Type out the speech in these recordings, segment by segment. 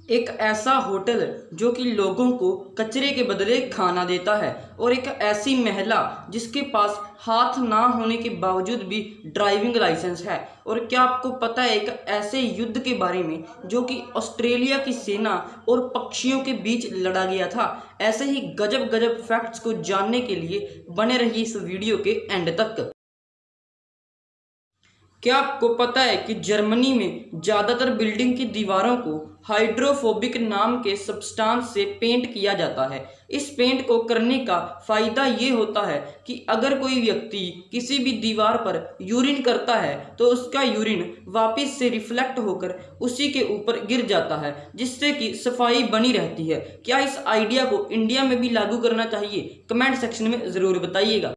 एक ऐसा होटल जो कि लोगों को कचरे के बदले खाना देता है, और एक ऐसी महिला जिसके पास हाथ ना होने के बावजूद भी ड्राइविंग लाइसेंस है। और क्या आपको पता है एक ऐसे युद्ध के बारे में जो कि ऑस्ट्रेलिया की सेना और पक्षियों के बीच लड़ा गया था। ऐसे ही गजब गजब फैक्ट्स को जानने के लिए बने रहिए इस वीडियो के एंड तक। क्या आपको पता है कि जर्मनी में ज़्यादातर बिल्डिंग की दीवारों को हाइड्रोफोबिक नाम के सब्सटेंस से पेंट किया जाता है। इस पेंट को करने का फ़ायदा ये होता है कि अगर कोई व्यक्ति किसी भी दीवार पर यूरिन करता है तो उसका यूरिन वापस से रिफ्लेक्ट होकर उसी के ऊपर गिर जाता है, जिससे कि सफाई बनी रहती है। क्या इस आइडिया को इंडिया में भी लागू करना चाहिए? कमेंट सेक्शन में ज़रूर बताइएगा।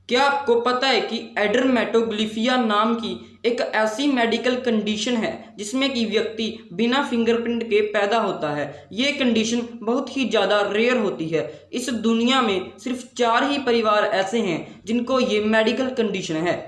क्या आपको पता है कि एडरमेटोग्लिफिया नाम की एक ऐसी मेडिकल कंडीशन है जिसमें कि व्यक्ति बिना फिंगरप्रिंट के पैदा होता है। ये कंडीशन बहुत ही ज़्यादा रेयर होती है। इस दुनिया में सिर्फ 4 ही परिवार ऐसे हैं जिनको ये मेडिकल कंडीशन है।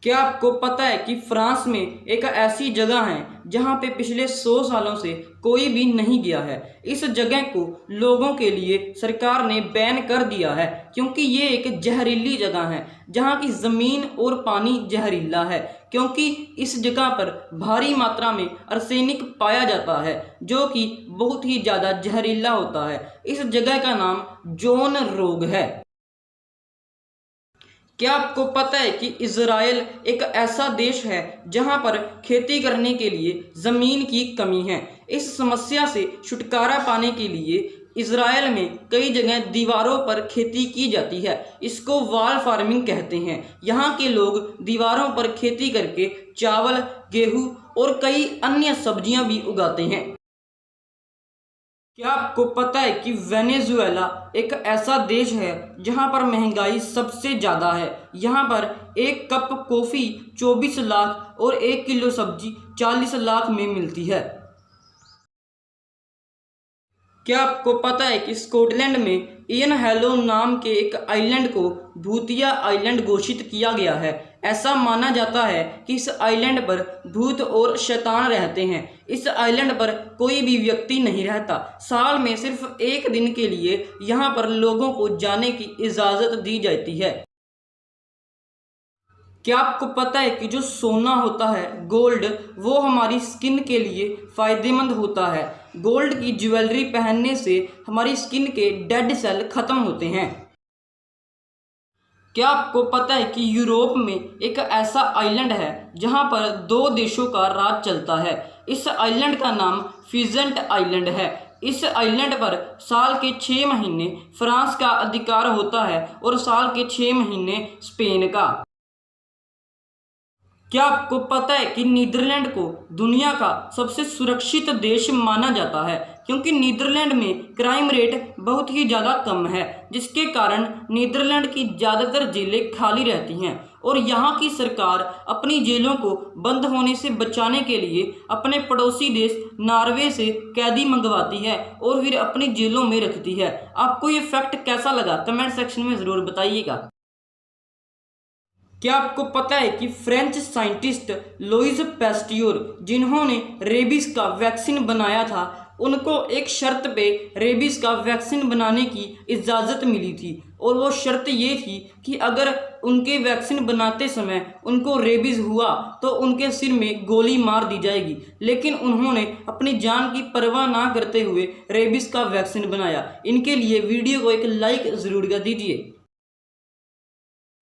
क्या आपको पता है कि फ्रांस में एक ऐसी जगह है जहां पे पिछले 100 सालों से कोई भी नहीं गया है। इस जगह को लोगों के लिए सरकार ने बैन कर दिया है क्योंकि ये एक जहरीली जगह है जहां की ज़मीन और पानी जहरीला है, क्योंकि इस जगह पर भारी मात्रा में आर्सेनिक पाया जाता है जो कि बहुत ही ज़्यादा जहरीला होता है। इस जगह का नाम जोन रोग है। क्या आपको पता है कि इज़राइल एक ऐसा देश है जहां पर खेती करने के लिए ज़मीन की कमी है। इस समस्या से छुटकारा पाने के लिए इज़राइल में कई जगह दीवारों पर खेती की जाती है। इसको वॉल फार्मिंग कहते हैं। यहाँ के लोग दीवारों पर खेती करके चावल, गेहूँ और कई अन्य सब्जियाँ भी उगाते हैं। क्या आपको पता है कि वेनेजुएला एक ऐसा देश है जहां पर महंगाई सबसे ज़्यादा है। यहां पर एक कप कॉफ़ी 24 लाख और 1 किलो सब्जी 40 लाख में मिलती है। क्या आपको पता है कि स्कॉटलैंड में इयन हेलो नाम के एक आइलैंड को भूतिया आइलैंड घोषित किया गया है। ऐसा माना जाता है कि इस आइलैंड पर भूत और शैतान रहते हैं। इस आइलैंड पर कोई भी व्यक्ति नहीं रहता। साल में सिर्फ 1 दिन के लिए यहाँ पर लोगों को जाने की इजाज़त दी जाती है। क्या आपको पता है कि जो सोना होता है, गोल्ड, वो हमारी स्किन के लिए फ़ायदेमंद होता है। गोल्ड की ज्वेलरी पहनने से हमारी स्किन के डेड सेल ख़त्म होते हैं। क्या आपको पता है कि यूरोप में एक ऐसा आइलैंड है जहां पर 2 देशों का राज चलता है। इस आइलैंड का नाम फीजेंट आइलैंड है। इस आइलैंड पर साल के 6 महीने फ्रांस का अधिकार होता है और साल के 6 महीने स्पेन का। क्या आपको पता है कि नीदरलैंड को दुनिया का सबसे सुरक्षित देश माना जाता है, क्योंकि नीदरलैंड में क्राइम रेट बहुत ही ज़्यादा कम है, जिसके कारण नीदरलैंड की ज़्यादातर जेलें खाली रहती हैं और यहाँ की सरकार अपनी जेलों को बंद होने से बचाने के लिए अपने पड़ोसी देश नॉर्वे से कैदी मंगवाती है और फिर अपनी जेलों में रखती है। आपको ये फैक्ट कैसा लगा? कमेंट सेक्शन में ज़रूर बताइएगा। क्या आपको पता है कि फ्रेंच साइंटिस्ट लुईस पैस्टियोर, जिन्होंने रेबीज का वैक्सीन बनाया था, उनको एक शर्त पे रेबीज का वैक्सीन बनाने की इजाज़त मिली थी, और वो शर्त ये थी कि अगर उनके वैक्सीन बनाते समय उनको रेबीज हुआ तो उनके सिर में गोली मार दी जाएगी। लेकिन उन्होंने अपनी जान की परवाह ना करते हुए रेबीज का वैक्सीन बनाया। इनके लिए वीडियो को एक लाइक ज़रूर कर दीजिए।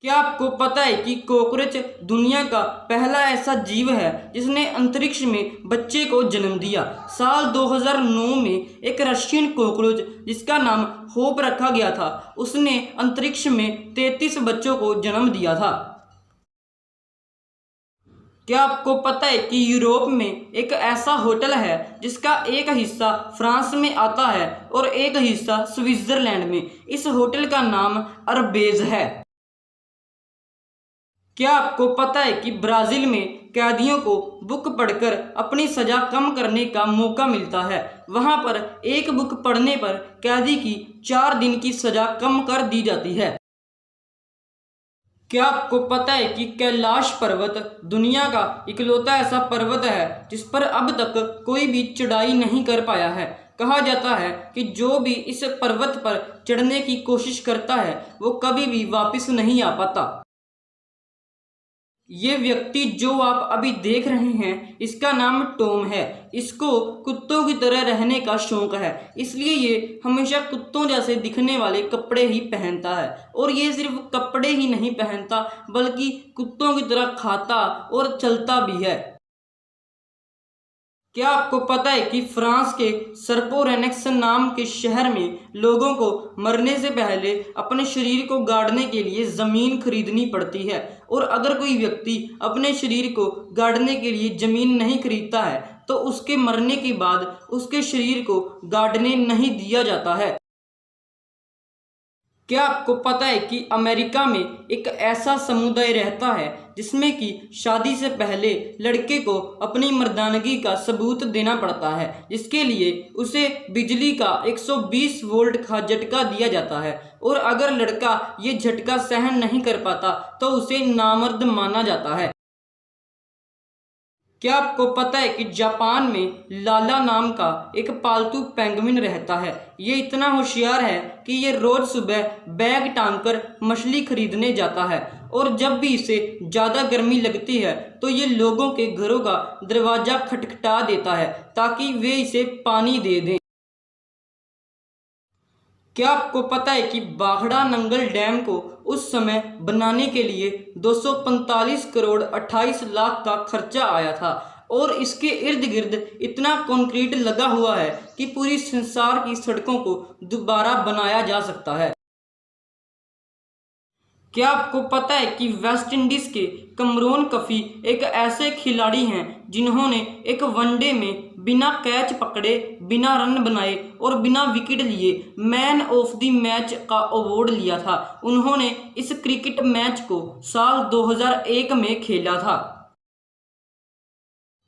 क्या आपको पता है कि कॉकरोच दुनिया का पहला ऐसा जीव है जिसने अंतरिक्ष में बच्चे को जन्म दिया? साल 2009 में एक रशियन कॉकरोच जिसका नाम होप रखा गया था, उसने अंतरिक्ष में 33 बच्चों को जन्म दिया था। क्या आपको पता है कि यूरोप में एक ऐसा होटल है जिसका एक हिस्सा फ्रांस में आता है और एक हिस्सा स्विट्ज़रलैंड में? इस होटल का नाम अरबेज है। क्या आपको पता है कि ब्राज़ील में कैदियों को बुक पढ़कर अपनी सज़ा कम करने का मौका मिलता है? वहां पर एक बुक पढ़ने पर कैदी की 4 दिन की सज़ा कम कर दी जाती है। क्या आपको पता है कि कैलाश पर्वत दुनिया का इकलौता ऐसा पर्वत है जिस पर अब तक कोई भी चढ़ाई नहीं कर पाया है। कहा जाता है कि जो भी इस पर्वत पर चढ़ने की कोशिश करता है वो कभी भी वापस नहीं आ पाता। ये व्यक्ति जो आप अभी देख रहे हैं इसका नाम टॉम है। इसको कुत्तों की तरह रहने का शौक है, इसलिए ये हमेशा कुत्तों जैसे दिखने वाले कपड़े ही पहनता है। और ये सिर्फ कपड़े ही नहीं पहनता बल्कि कुत्तों की तरह खाता और चलता भी है। क्या आपको पता है कि फ्रांस के सर्पोरेनेक्स नाम के शहर में लोगों को मरने से पहले अपने शरीर को गाड़ने के लिए ज़मीन खरीदनी पड़ती है, और अगर कोई व्यक्ति अपने शरीर को गाड़ने के लिए ज़मीन नहीं खरीदता है तो उसके मरने के बाद उसके शरीर को गाड़ने नहीं दिया जाता है। क्या आपको पता है कि अमेरिका में एक ऐसा समुदाय रहता है जिसमें कि शादी से पहले लड़के को अपनी मर्दानगी का सबूत देना पड़ता है, जिसके लिए उसे बिजली का 120 वोल्ट का झटका दिया जाता है, और अगर लड़का ये झटका सहन नहीं कर पाता तो उसे नामर्द माना जाता है। क्या आपको पता है कि जापान में लाला नाम का एक पालतू पेंगुइन रहता है। ये इतना होशियार है कि ये रोज सुबह बैग टांगकर मछली खरीदने जाता है, और जब भी इसे ज़्यादा गर्मी लगती है तो ये लोगों के घरों का दरवाज़ा खटखटा देता है ताकि वे इसे पानी दे दें। क्या आपको पता है कि बाखड़ा नंगल डैम को उस समय बनाने के लिए 245 करोड़ 28 लाख का खर्चा आया था, और इसके इर्द गिर्द इतना कंक्रीट लगा हुआ है कि पूरी संसार की सड़कों को दोबारा बनाया जा सकता है। क्या आपको पता है कि वेस्ट इंडीज़ के कमरोन कफी एक ऐसे खिलाड़ी हैं जिन्होंने एक वनडे में बिना कैच पकड़े, बिना रन बनाए और बिना विकेट लिए मैन ऑफ द मैच का अवार्ड लिया था। उन्होंने इस क्रिकेट मैच को साल 2001 में खेला था।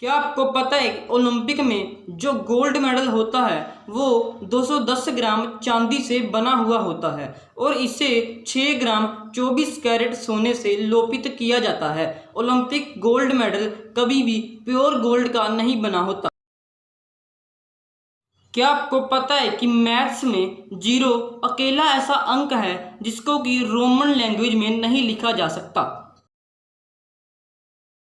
क्या आपको पता है कि ओलंपिक में जो गोल्ड मेडल होता है वो 210 ग्राम चांदी से बना हुआ होता है, और इसे 6 ग्राम 24 कैरेट सोने से लोपित किया जाता है। ओलंपिक गोल्ड मेडल कभी भी प्योर गोल्ड का नहीं बना होता। क्या आपको पता है कि मैथ्स में 0 अकेला ऐसा अंक है जिसको कि रोमन लैंग्वेज में नहीं लिखा जा सकता।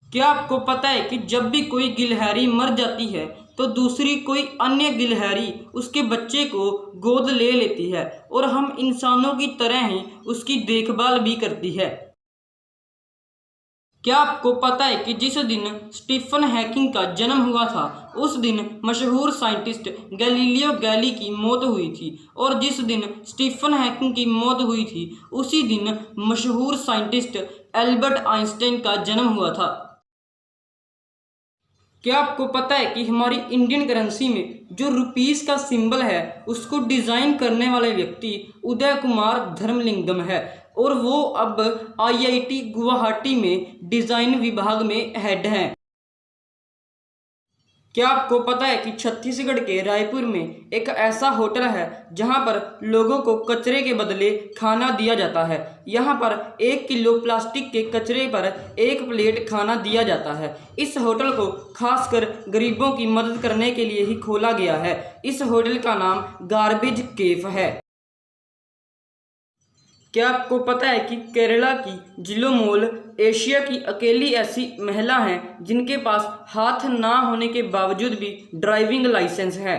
क्या आपको पता है कि जब भी कोई गिलहरी मर जाती है तो दूसरी कोई अन्य गिलहरी उसके बच्चे को गोद ले लेती है, और हम इंसानों की तरह ही उसकी देखभाल भी करती है। क्या आपको पता है कि जिस दिन स्टीफन हॉकिंग का जन्म हुआ था उस दिन मशहूर साइंटिस्ट गैलीलियो गैली की मौत हुई थी, और जिस दिन स्टीफन हॉकिंग की मौत हुई थी उसी दिन मशहूर साइंटिस्ट एल्बर्ट आइंस्टाइन का जन्म हुआ था। क्या आपको पता है कि हमारी इंडियन करेंसी में जो रुपीस का सिंबल है उसको डिज़ाइन करने वाले व्यक्ति उदय कुमार धर्मलिंगम है, और वो अब IIT गुवाहाटी में डिज़ाइन विभाग में हेड हैं। क्या आपको पता है कि छत्तीसगढ़ के रायपुर में एक ऐसा होटल है जहां पर लोगों को कचरे के बदले खाना दिया जाता है। यहां पर 1 किलो प्लास्टिक के कचरे पर 1 प्लेट खाना दिया जाता है। इस होटल को खासकर गरीबों की मदद करने के लिए ही खोला गया है। इस होटल का नाम गार्बेज केफ है। क्या आपको पता है कि केरला की जिलोमोल एशिया की अकेली ऐसी महिला हैं जिनके पास हाथ ना होने के बावजूद भी ड्राइविंग लाइसेंस है।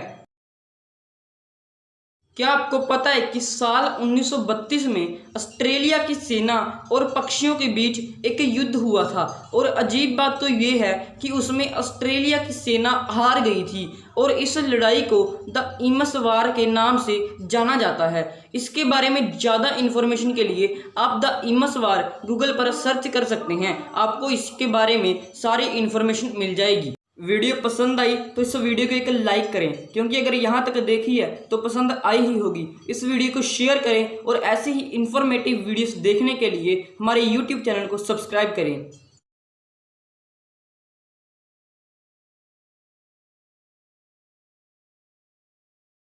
क्या आपको पता है कि साल 1932 में ऑस्ट्रेलिया की सेना और पक्षियों के बीच एक युद्ध हुआ था, और अजीब बात तो ये है कि उसमें ऑस्ट्रेलिया की सेना हार गई थी, और इस लड़ाई को द इमस वार के नाम से जाना जाता है। इसके बारे में ज़्यादा इन्फॉर्मेशन के लिए आप द इमस वार गूगल पर सर्च कर सकते हैं, आपको इसके बारे में सारी इन्फॉर्मेशन मिल जाएगी। वीडियो पसंद आई तो इस वीडियो को एक लाइक करें, क्योंकि अगर यहाँ तक देखी है तो पसंद आई ही होगी। इस वीडियो को शेयर करें और ऐसे ही इन्फॉर्मेटिव वीडियोस देखने के लिए हमारे YouTube चैनल को सब्सक्राइब करें।